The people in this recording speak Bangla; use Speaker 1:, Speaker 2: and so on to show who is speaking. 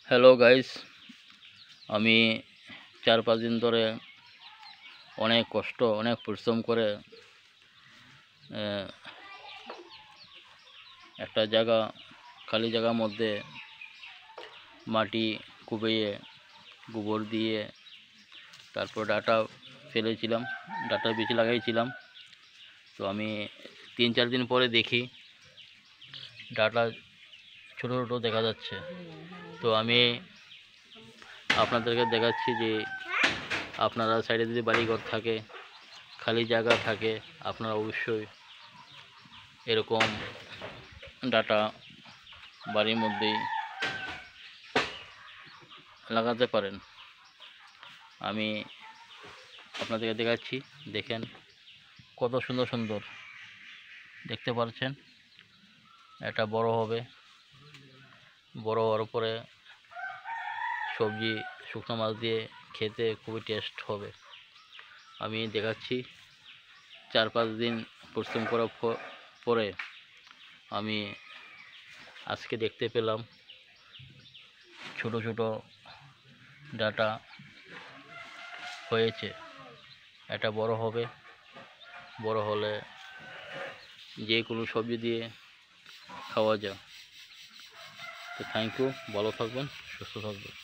Speaker 1: হ্যালো গাইস, আমি 4-5 দিন ধরে অনেক কষ্ট অনেক পরিশ্রম করে একটা জায়গা খালি জায়গার মধ্যে মাটি কুপিয়ে গোবর দিয়ে তারপর ডাটা ফেলেছিলাম, ডাটা বীজ লাগাইছিলাম। তো আমি 3-4 দিন পরে দেখি ডাটা ছোটো ছোটো দেখা যাচ্ছে। তো আমি আপনাদেরকে দেখাচ্ছি যে আপনারা সাইডে যদি বাড়িঘর থাকে, খালি জায়গা থাকে, আপনারা অবশ্যই এরকম ডাটা বাড়ির মধ্যেই লাগাতে পারেন। আমি আপনাদেরকে দেখাচ্ছি, দেখেন কত সুন্দর সুন্দর দেখতে পাচ্ছেন। এটা বড় হবে, বড় হওয়ার পরে সবজি শুকনো মাছ দিয়ে খেতে খুবই টেস্ট হবে। আমি দেখাচ্ছি 4-5 দিন পরিশ্রম করার পরে আমি আজকে দেখতে পেলাম ছোট ছোট ডাটা হয়েছে। এটা বড় হবে, বড় হলে যে কোনো সবজি দিয়ে খাওয়া যায়। তো থ্যাংক ইউ, ভালো থাকবেন, সুস্থ থাকবেন।